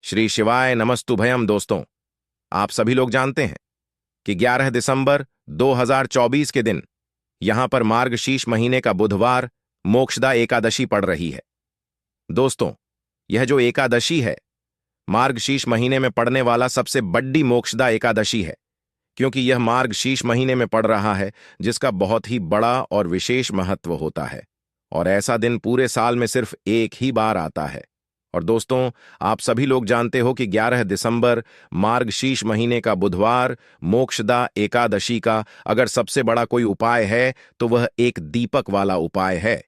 श्री शिवाय नमस्तुभयम। दोस्तों, आप सभी लोग जानते हैं कि 11 दिसंबर 2024 के दिन यहां पर मार्गशीर्ष महीने का बुधवार मोक्षदा एकादशी पड़ रही है। दोस्तों, यह जो एकादशी है मार्गशीर्ष महीने में पड़ने वाला सबसे बड़ी मोक्षदा एकादशी है, क्योंकि यह मार्गशीर्ष महीने में पड़ रहा है जिसका बहुत ही बड़ा और विशेष महत्व होता है। और ऐसा दिन पूरे साल में सिर्फ एक ही बार आता है। और दोस्तों, आप सभी लोग जानते हो कि 11 दिसंबर मार्गशीर्ष महीने का बुधवार मोक्षदा एकादशी का अगर सबसे बड़ा कोई उपाय है तो वह एक दीपक वाला उपाय है।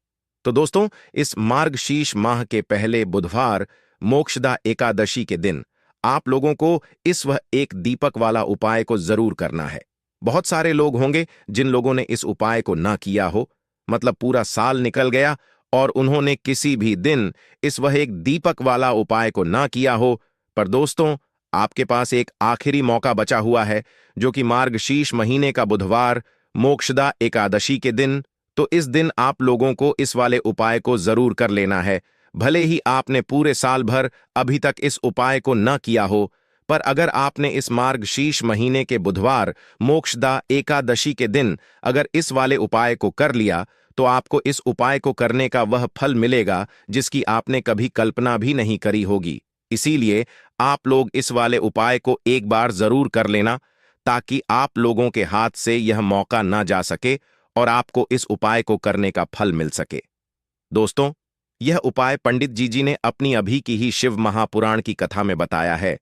तो दोस्तों, इस मार्गशीर्ष माह के पहले बुधवार मोक्षदा एकादशी के दिन आप लोगों को इस वह एक दीपक वाला उपाय को जरूर करना है। बहुत सारे लोग होंगे जिन लोगों ने इस उपाय को ना किया हो, मतलब पूरा साल निकल गया और उन्होंने किसी भी दिन इस वह एक दीपक वाला उपाय को ना किया हो। पर दोस्तों, आपके पास एक आखिरी मौका बचा हुआ है, जो कि मार्गशीर्ष महीने का बुधवार मोक्षदा एकादशी के दिन। तो इस दिन आप लोगों को इस वाले उपाय को जरूर कर लेना है। भले ही आपने पूरे साल भर अभी तक इस उपाय को न किया हो, पर अगर आपने इस मार्गशीर्ष महीने के बुधवार मोक्षदा एकादशी के दिन अगर इस वाले उपाय को कर लिया तो आपको इस उपाय को करने का वह फल मिलेगा जिसकी आपने कभी कल्पना भी नहीं करी होगी। इसीलिए आप लोग इस वाले उपाय को एक बार जरूर कर लेना, ताकि आप लोगों के हाथ से यह मौका ना जा सके और आपको इस उपाय को करने का फल मिल सके। दोस्तों, यह उपाय पंडित जी ने अपनी अभी की ही शिव महापुराण की कथा में बताया है,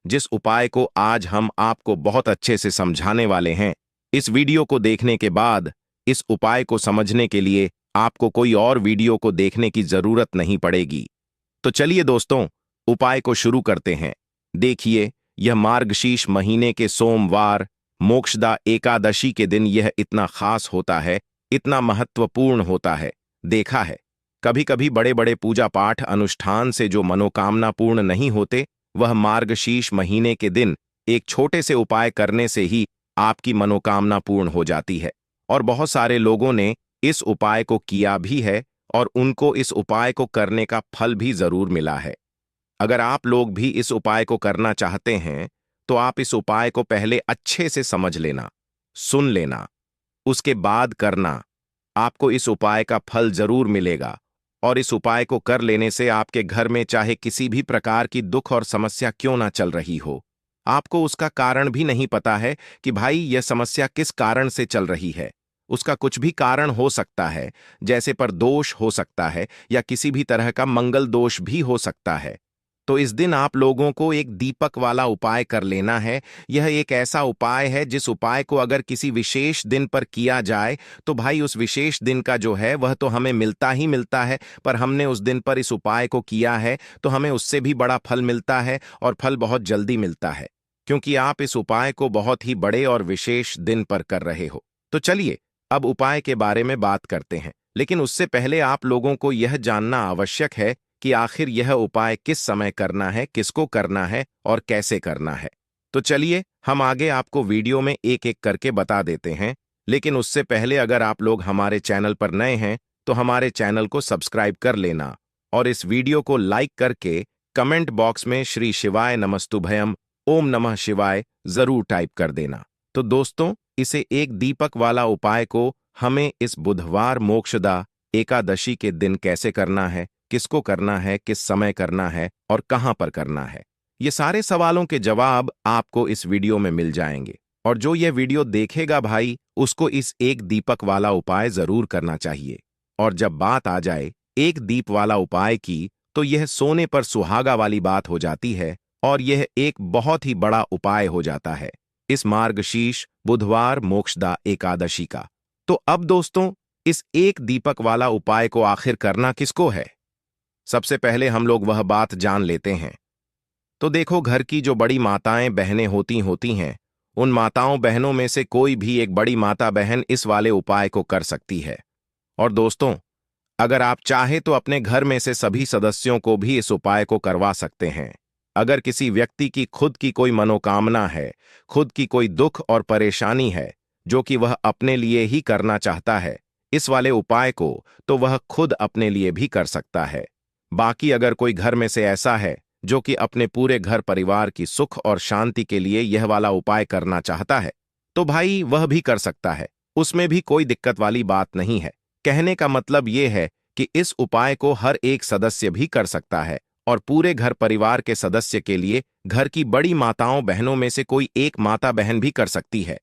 जिस उपाय को आज हम आपको बहुत अच्छे से समझाने वाले हैं। इस वीडियो को देखने के बाद इस उपाय को समझने के लिए आपको कोई और वीडियो को देखने की जरूरत नहीं पड़ेगी। तो चलिए दोस्तों, उपाय को शुरू करते हैं। देखिए, यह मार्गशीर्ष महीने के सोमवार मोक्षदा एकादशी के दिन यह इतना खास होता है, इतना महत्वपूर्ण होता है। देखा है, कभी कभी बड़े बड़े पूजा पाठ अनुष्ठान से जो मनोकामना पूर्ण नहीं होते, वह मार्गशीर्ष महीने के दिन एक छोटे से उपाय करने से ही आपकी मनोकामना पूर्ण हो जाती है। और बहुत सारे लोगों ने इस उपाय को किया भी है और उनको इस उपाय को करने का फल भी जरूर मिला है। अगर आप लोग भी इस उपाय को करना चाहते हैं तो आप इस उपाय को पहले अच्छे से समझ लेना, सुन लेना, उसके बाद करना। आपको इस उपाय का फल जरूर मिलेगा। और इस उपाय को कर लेने से आपके घर में चाहे किसी भी प्रकार की दुख और समस्या क्यों ना चल रही हो, आपको उसका कारण भी नहीं पता है कि भाई यह समस्या किस कारण से चल रही है। उसका कुछ भी कारण हो सकता है, जैसे पर दोष हो सकता है या किसी भी तरह का मंगल दोष भी हो सकता है। तो इस दिन आप लोगों को एक दीपक वाला उपाय कर लेना है। यह एक ऐसा उपाय है जिस उपाय को अगर किसी विशेष दिन पर किया जाए तो भाई उस विशेष दिन का जो है वह तो हमें मिलता ही मिलता है, पर हमने उस दिन पर इस उपाय को किया है तो हमें उससे भी बड़ा फल मिलता है, और फल बहुत जल्दी मिलता है, क्योंकि आप इस उपाय को बहुत ही बड़े और विशेष दिन पर कर रहे हो। तो चलिए अब उपाय के बारे में बात करते हैं, लेकिन उससे पहले आप लोगों को यह जानना आवश्यक है कि आखिर यह उपाय किस समय करना है, किसको करना है और कैसे करना है। तो चलिए हम आगे आपको वीडियो में एक एक करके बता देते हैं, लेकिन उससे पहले अगर आप लोग हमारे चैनल पर नए हैं तो हमारे चैनल को सब्सक्राइब कर लेना और इस वीडियो को लाइक करके कमेंट बॉक्स में श्री शिवाय नमस्तुभयम ओम नमः शिवाय जरूर टाइप कर देना। तो दोस्तों, इसे एक दीपक वाला उपाय को हमें इस बुधवार मोक्षदा एकादशी के दिन कैसे करना है, किसको करना है, किस समय करना है और कहां पर करना है, ये सारे सवालों के जवाब आपको इस वीडियो में मिल जाएंगे। और जो ये वीडियो देखेगा भाई, उसको इस एक दीपक वाला उपाय जरूर करना चाहिए। और जब बात आ जाए एक दीप वाला उपाय की, तो यह सोने पर सुहागा वाली बात हो जाती है और यह एक बहुत ही बड़ा उपाय हो जाता है इस मार्गशीर्ष बुधवार मोक्षदा एकादशी का। तो अब दोस्तों, इस एक दीपक वाला उपाय को आखिर करना किसको है, सबसे पहले हम लोग वह बात जान लेते हैं। तो देखो, घर की जो बड़ी माताएं बहनें होती हैं, उन माताओं बहनों में से कोई भी एक बड़ी माता बहन इस वाले उपाय को कर सकती है। और दोस्तों, अगर आप चाहे तो अपने घर में से सभी सदस्यों को भी इस उपाय को करवा सकते हैं। अगर किसी व्यक्ति की खुद की कोई मनोकामना है, खुद की कोई दुख और परेशानी है जो कि वह अपने लिए ही करना चाहता है इस वाले उपाय को, तो वह खुद अपने लिए भी कर सकता है। बाकी अगर कोई घर में से ऐसा है जो कि अपने पूरे घर परिवार की सुख और शांति के लिए यह वाला उपाय करना चाहता है, तो भाई वह भी कर सकता है। उसमें भी कोई दिक्कत वाली बात नहीं है। कहने का मतलब यह है कि इस उपाय को हर एक सदस्य भी कर सकता है और पूरे घर परिवार के सदस्य के लिए घर की बड़ी माताओं बहनों में से कोई एक माता बहन भी कर सकती है।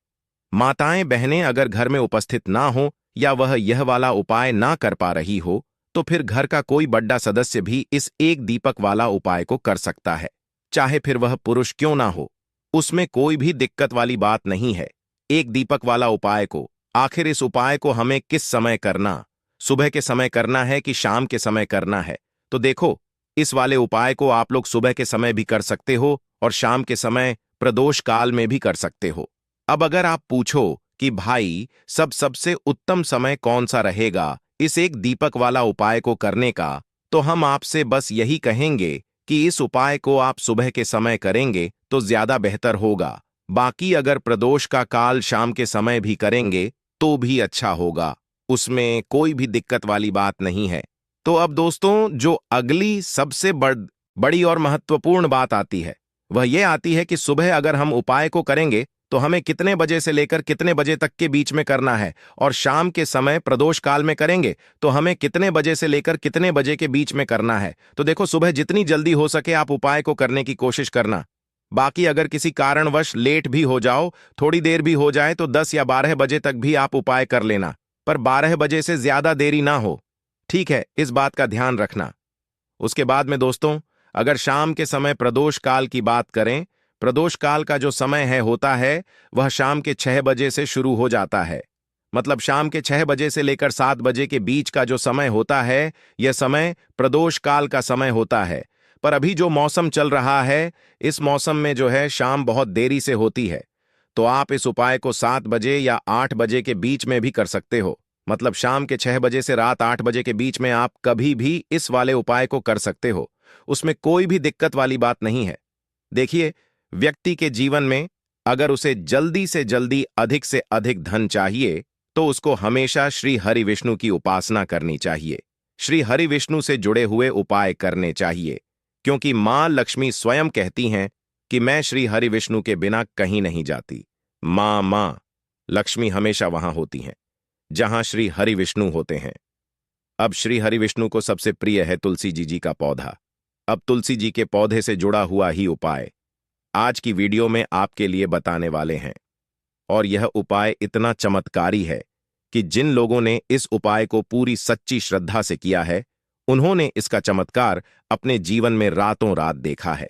माताएं बहनें अगर घर में उपस्थित ना हो या वह यह वाला उपाय ना कर पा रही हो, तो फिर घर का कोई बड़ा सदस्य भी इस एक दीपक वाला उपाय को कर सकता है, चाहे फिर वह पुरुष क्यों ना हो। उसमें कोई भी दिक्कत वाली बात नहीं है। एक दीपक वाला उपाय को, आखिर इस उपाय को हमें किस समय करना, सुबह के समय करना है कि शाम के समय करना है? तो देखो, इस वाले उपाय को आप लोग सुबह के समय भी कर सकते हो और शाम के समय प्रदोष काल में भी कर सकते हो। अब अगर आप पूछो कि भाई सबसे उत्तम समय कौन सा रहेगा इस एक दीपक वाला उपाय को करने का, तो हम आपसे बस यही कहेंगे कि इस उपाय को आप सुबह के समय करेंगे तो ज्यादा बेहतर होगा। बाकी अगर प्रदोष का काल शाम के समय भी करेंगे तो भी अच्छा होगा, उसमें कोई भी दिक्कत वाली बात नहीं है। तो अब दोस्तों, जो अगली सबसे बड़ी और महत्वपूर्ण बात आती है, वह यह आती है कि सुबह अगर हम उपाय को करेंगे तो हमें कितने बजे से लेकर कितने बजे तक के बीच में करना है, और शाम के समय प्रदोष काल में करेंगे तो हमें कितने बजे से लेकर कितने बजे के बीच में करना है। तो देखो, सुबह जितनी जल्दी हो सके आप उपाय को करने की कोशिश करना। बाकी अगर किसी कारणवश लेट भी हो जाओ, थोड़ी देर भी हो जाए, तो 10 या 12 बजे तक भी आप उपाय कर लेना, पर 12 बजे से ज्यादा देरी ना हो। ठीक है, इस बात का ध्यान रखना। उसके बाद में दोस्तों, अगर शाम के समय प्रदोष काल की बात करें, प्रदोष काल का जो समय है होता है वह शाम के 6 बजे से शुरू हो जाता है। मतलब शाम के 6 बजे से लेकर 7 बजे के बीच का जो समय होता है, यह समय प्रदोष काल का समय होता है। पर अभी जो मौसम चल रहा है, इस मौसम में जो है शाम बहुत देरी से होती है, तो आप इस उपाय को 7 बजे या 8 बजे के बीच में भी कर सकते हो। मतलब शाम के 6 बजे से रात 8 बजे के बीच में आप कभी भी इस वाले उपाय को कर सकते हो, उसमें कोई भी दिक्कत वाली बात नहीं है। देखिए, व्यक्ति के जीवन में अगर उसे जल्दी से जल्दी अधिक से अधिक धन चाहिए, तो उसको हमेशा श्री हरि विष्णु की उपासना करनी चाहिए। श्री हरि विष्णु से जुड़े हुए उपाय करने चाहिए, क्योंकि मां लक्ष्मी स्वयं कहती हैं कि मैं श्री हरि विष्णु के बिना कहीं नहीं जाती। मां लक्ष्मी हमेशा वहां होती हैं जहां श्री हरि विष्णु होते हैं। अब श्री हरि विष्णु को सबसे प्रिय है तुलसी जी का पौधा। अब तुलसी जी के पौधे से जुड़ा हुआ ही उपाय आज की वीडियो में आपके लिए बताने वाले हैं, और यह उपाय इतना चमत्कारी है कि जिन लोगों ने इस उपाय को पूरी सच्ची श्रद्धा से किया है, उन्होंने इसका चमत्कार अपने जीवन में रातों रात देखा है।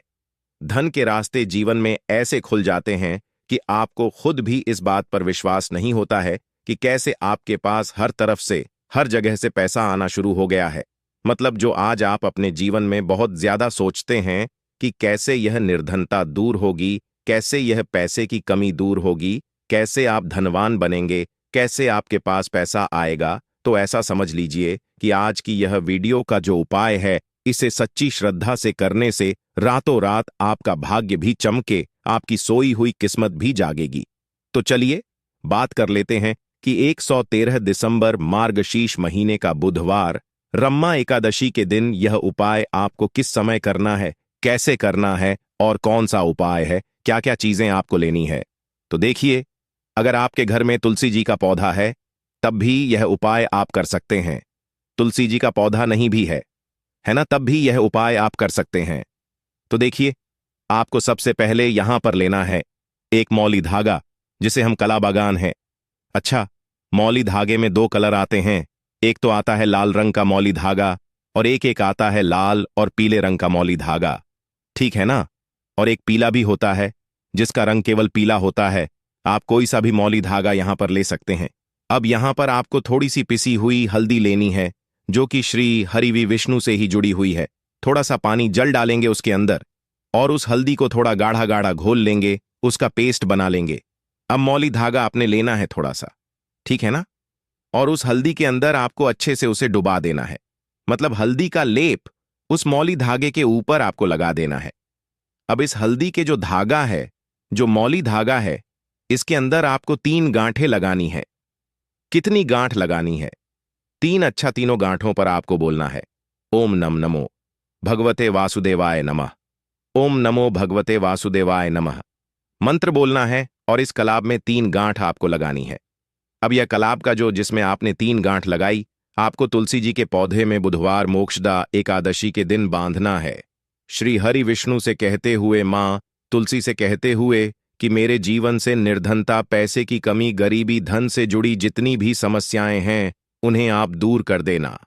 धन के रास्ते जीवन में ऐसे खुल जाते हैं कि आपको खुद भी इस बात पर विश्वास नहीं होता है कि कैसे आपके पास हर तरफ से, हर जगह से पैसा आना शुरू हो गया है। मतलब जो आज आप अपने जीवन में बहुत ज्यादा सोचते हैं कि कैसे यह निर्धनता दूर होगी, कैसे यह पैसे की कमी दूर होगी, कैसे आप धनवान बनेंगे, कैसे आपके पास पैसा आएगा, तो ऐसा समझ लीजिए कि आज की यह वीडियो का जो उपाय है, इसे सच्ची श्रद्धा से करने से रातों रात आपका भाग्य भी चमके, आपकी सोई हुई किस्मत भी जागेगी। तो चलिए बात कर लेते हैं कि 113 दिसंबर मार्गशीर्ष महीने का बुधवार रम्मा एकादशी के दिन यह उपाय आपको किस समय करना है, कैसे करना है और कौन सा उपाय है, क्या क्या चीजें आपको लेनी है। तो देखिए, अगर आपके घर में तुलसी जी का पौधा है तब भी यह उपाय आप कर सकते हैं। तुलसी जी का पौधा नहीं भी है ना, तब भी यह उपाय आप कर सकते हैं। तो देखिए, आपको सबसे पहले यहां पर लेना है एक मौली धागा, जिसे हम कला बागान है। अच्छा, मौली धागे में 2 कलर आते हैं, एक तो आता है लाल रंग का मौली धागा और एक आता है लाल और पीले रंग का मौली धागा, ठीक है ना। और एक पीला भी होता है जिसका रंग केवल पीला होता है। आप कोई सा भी मौली धागा यहां पर ले सकते हैं। अब यहां पर आपको थोड़ी सी पिसी हुई हल्दी लेनी है, जो कि श्री हरि विष्णु से ही जुड़ी हुई है। थोड़ा सा पानी जल डालेंगे उसके अंदर और उस हल्दी को थोड़ा गाढ़ा गाढ़ा घोल लेंगे, उसका पेस्ट बना लेंगे। अब मौली धागा आपने लेना है थोड़ा सा, ठीक है ना, और उस हल्दी के अंदर आपको अच्छे से उसे डुबा देना है। मतलब हल्दी का लेप उस मौली धागे के ऊपर आपको लगा देना है। अब इस हल्दी के जो धागा है, जो मौली धागा है, इसके अंदर आपको 3 गांठें लगानी है। कितनी गांठ लगानी है? 3। अच्छा, तीनों गांठों पर आपको बोलना है ओम नम नमो भगवते वासुदेवाय नमः। ओम नमो भगवते वासुदेवाय नमः। मंत्र बोलना है और इस कलाब में 3 गांठ आपको लगानी है। अब यह कलाब का जिसमें आपने 3 गांठ लगाई, आपको तुलसी जी के पौधे में बुधवार मोक्षदा एकादशी के दिन बांधना है। श्री हरि विष्णु से कहते हुए, मां तुलसी से कहते हुए कि मेरे जीवन से निर्धनता, पैसे की कमी, गरीबी, धन से जुड़ी जितनी भी समस्याएं हैं उन्हें आप दूर कर देना।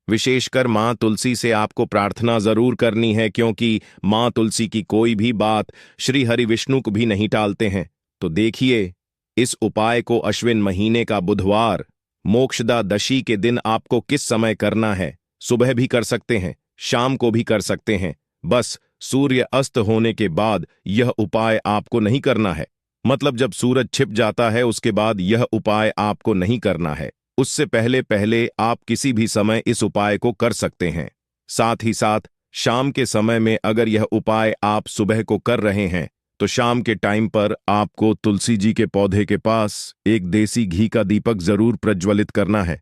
विशेषकर मां तुलसी से आपको प्रार्थना जरूर करनी है, क्योंकि मां तुलसी की कोई भी बात श्री हरि विष्णु को भी नहीं टालते हैं। तो देखिए, इस उपाय को अश्विन महीने का बुधवार मोक्षदा दशी के दिन आपको किस समय करना है। सुबह भी कर सकते हैं, शाम को भी कर सकते हैं। बस सूर्य अस्त होने के बाद यह उपाय आपको नहीं करना है। मतलब जब सूरज छिप जाता है उसके बाद यह उपाय आपको नहीं करना है। उससे पहले पहले आप किसी भी समय इस उपाय को कर सकते हैं। साथ ही साथ शाम के समय में अगर यह उपाय आप सुबह को कर रहे हैं तो शाम के टाइम पर आपको तुलसी जी के पौधे के पास एक देसी घी का दीपक जरूर प्रज्वलित करना है।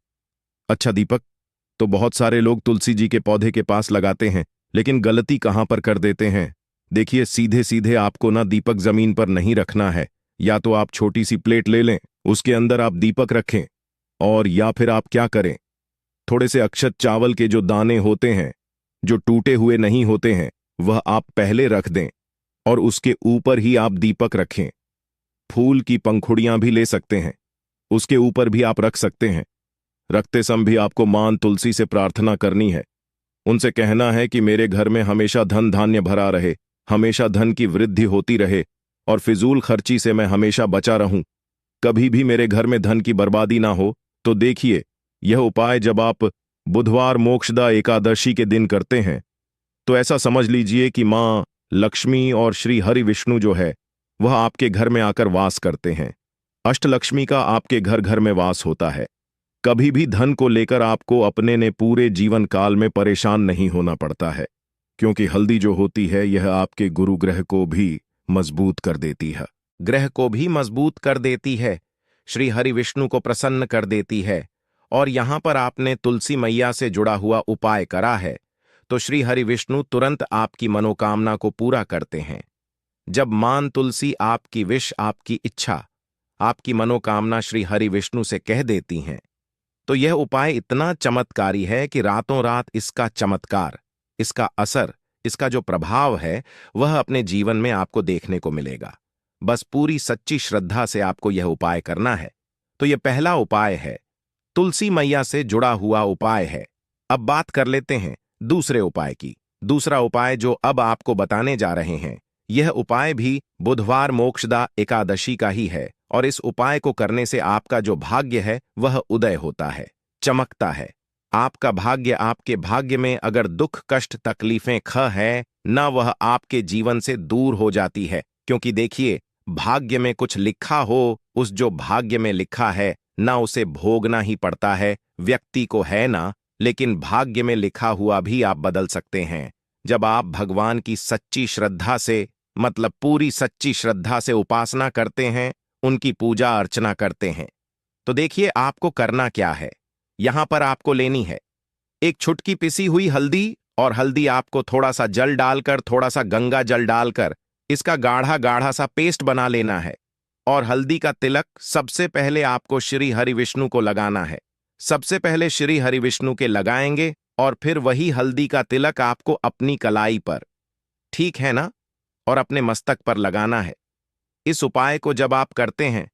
अच्छा, दीपक तो बहुत सारे लोग तुलसी जी के पौधे के पास लगाते हैं, लेकिन गलती कहां पर कर देते हैं। देखिए, सीधे सीधे आपको ना दीपक जमीन पर नहीं रखना है। या तो आप छोटी सी प्लेट ले लें, उसके अंदर आप दीपक रखें, और या फिर आप क्या करें, थोड़े से अक्षत चावल के जो दाने होते हैं, जो टूटे हुए नहीं होते हैं, वह आप पहले रख दें और उसके ऊपर ही आप दीपक रखें। फूल की पंखुड़ियां भी ले सकते हैं, उसके ऊपर भी आप रख सकते हैं। रखते समय भी आपको मां तुलसी से प्रार्थना करनी है। उनसे कहना है कि मेरे घर में हमेशा धन धान्य भरा रहे, हमेशा धन की वृद्धि होती रहे और फिजूल खर्ची से मैं हमेशा बचा रहूं। कभी भी मेरे घर में धन की बर्बादी ना हो। तो देखिए, यह उपाय जब आप बुधवार मोक्षदा एकादशी के दिन करते हैं तो ऐसा समझ लीजिए कि मां लक्ष्मी और श्री हरि विष्णु जो है वह आपके घर में आकर वास करते हैं। अष्टलक्ष्मी का आपके घर घर में वास होता है। कभी भी धन को लेकर आपको अपने ने पूरे जीवन काल में परेशान नहीं होना पड़ता है, क्योंकि हल्दी जो होती है यह आपके गुरु ग्रह को भी मजबूत कर देती है। ग्रह को भी मजबूत कर देती है, श्री हरि विष्णु को प्रसन्न कर देती है। और यहां पर आपने तुलसी मैया से जुड़ा हुआ उपाय करा है तो श्री हरि विष्णु तुरंत आपकी मनोकामना को पूरा करते हैं। जब मां तुलसी आपकी विश, आपकी इच्छा, आपकी मनोकामना श्री हरि विष्णु से कह देती हैं तो यह उपाय इतना चमत्कारी है कि रातों रात इसका चमत्कार, इसका असर, इसका जो प्रभाव है वह अपने जीवन में आपको देखने को मिलेगा। बस पूरी सच्ची श्रद्धा से आपको यह उपाय करना है। तो यह पहला उपाय है, तुलसी मैया से जुड़ा हुआ उपाय है। अब बात कर लेते हैं दूसरे उपाय की। दूसरा उपाय जो अब आपको बताने जा रहे हैं, यह उपाय भी बुधवार मोक्षदा एकादशी का ही है और इस उपाय को करने से आपका जो भाग्य है वह उदय होता है, चमकता है। आपका भाग्य, आपके भाग्य में अगर दुख, कष्ट, तकलीफें ख है न, वह आपके जीवन से दूर हो जाती है। क्योंकि देखिए, भाग्य में कुछ लिखा हो, उस जो भाग्य में लिखा है ना उसे भोगना ही पड़ता है व्यक्ति को, है ना। लेकिन भाग्य में लिखा हुआ भी आप बदल सकते हैं जब आप भगवान की सच्ची श्रद्धा से, मतलब पूरी सच्ची श्रद्धा से उपासना करते हैं, उनकी पूजा अर्चना करते हैं। तो देखिए, आपको करना क्या है। यहां पर आपको लेनी है एक छुटकी पिसी हुई हल्दी, और हल्दी आपको थोड़ा सा जल डालकर, थोड़ा सा गंगा जल डालकर इसका गाढ़ा गाढ़ा सा पेस्ट बना लेना है। और हल्दी का तिलक सबसे पहले आपको श्री हरि विष्णु को लगाना है। सबसे पहले श्री हरि विष्णु के लगाएंगे और फिर वही हल्दी का तिलक आपको अपनी कलाई पर, ठीक है ना, और अपने मस्तक पर लगाना है। इस उपाय को जब आप करते हैं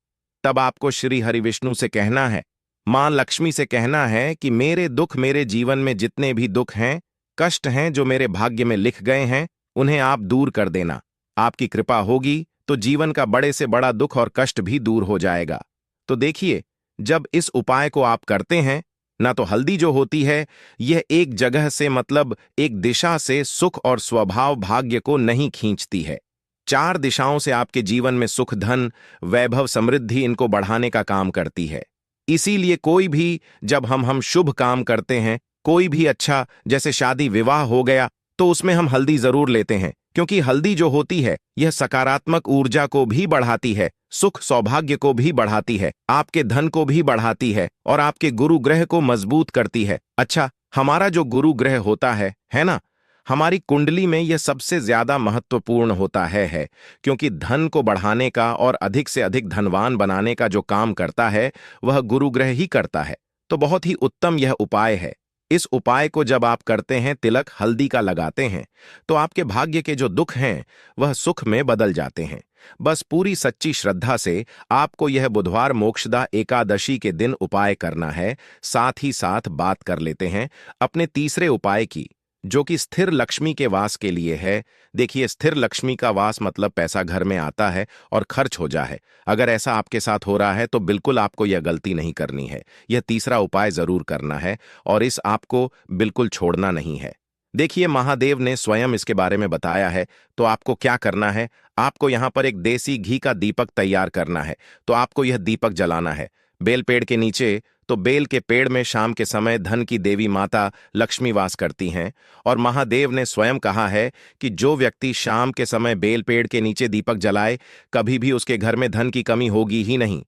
तब आपको श्री हरि विष्णु से कहना है, मां लक्ष्मी से कहना है कि मेरे दुख, मेरे जीवन में जितने भी दुख हैं, कष्ट हैं जो मेरे भाग्य में लिख गए हैं, उन्हें आप दूर कर देना। आपकी कृपा होगी तो जीवन का बड़े से बड़ा दुख और कष्ट भी दूर हो जाएगा। तो देखिए, जब इस उपाय को आप करते हैं ना, तो हल्दी जो होती है यह एक जगह से, मतलब एक दिशा से सुख और स्वभाव भाग्य को नहीं खींचती है। 4 दिशाओं से आपके जीवन में सुख, धन, वैभव, समृद्धि इनको बढ़ाने का काम करती है। इसीलिए कोई भी जब हम शुभ काम करते हैं, कोई भी अच्छा, जैसे शादी विवाह हो गया, तो उसमें हम हल्दी जरूर लेते हैं, क्योंकि हल्दी जो होती है यह सकारात्मक ऊर्जा को भी बढ़ाती है, सुख सौभाग्य को भी बढ़ाती है, आपके धन को भी बढ़ाती है और आपके गुरु ग्रह को मजबूत करती है। अच्छा, हमारा जो गुरु ग्रह होता है ना, हमारी कुंडली में यह सबसे ज्यादा महत्वपूर्ण होता है क्योंकि धन को बढ़ाने का और अधिक से अधिक धनवान बनाने का जो काम करता है वह गुरु ग्रह ही करता है। तो बहुत ही उत्तम यह उपाय है। इस उपाय को जब आप करते हैं, तिलक हल्दी का लगाते हैं, तो आपके भाग्य के जो दुख हैं वह सुख में बदल जाते हैं। बस पूरी सच्ची श्रद्धा से आपको यह बुधवार मोक्षदा एकादशी के दिन उपाय करना है। साथ ही साथ बात कर लेते हैं अपने तीसरे उपाय की, जो कि स्थिर लक्ष्मी के वास के लिए है। देखिए, स्थिर लक्ष्मी का वास मतलब पैसा घर में आता है और खर्च हो जाए। अगर ऐसा आपके साथ हो रहा है तो बिल्कुल आपको यह गलती नहीं करनी है। यह तीसरा उपाय जरूर करना है और इस आपको बिल्कुल छोड़ना नहीं है। देखिए, महादेव ने स्वयं इसके बारे में बताया है। तो आपको क्या करना है, आपको यहां पर एक देसी घी का दीपक तैयार करना है। तो आपको यह दीपक जलाना है बेल पेड़ के नीचे। तो बेल के पेड़ में शाम के समय धन की देवी माता लक्ष्मी वास करती हैं और महादेव ने स्वयं कहा है कि जो व्यक्ति शाम के समय बेल पेड़ के नीचे दीपक जलाए, कभी भी उसके घर में धन की कमी होगी ही नहीं।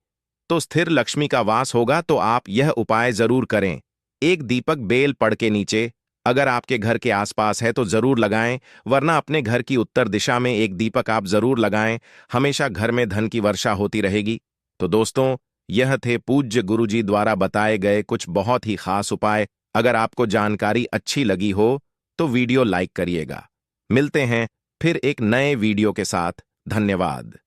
तो स्थिर लक्ष्मी का वास होगा। तो आप यह उपाय जरूर करें। एक दीपक बेल पड़ के नीचे अगर आपके घर के आसपास है तो जरूर लगाएं, वरना अपने घर की उत्तर दिशा में एक दीपक आप जरूर लगाएं। हमेशा घर में धन की वर्षा होती रहेगी। तो दोस्तों, यह थे पूज्य गुरुजी द्वारा बताए गए कुछ बहुत ही खास उपाय। अगर आपको जानकारी अच्छी लगी हो तो वीडियो लाइक करिएगा। मिलते हैं फिर एक नए वीडियो के साथ। धन्यवाद।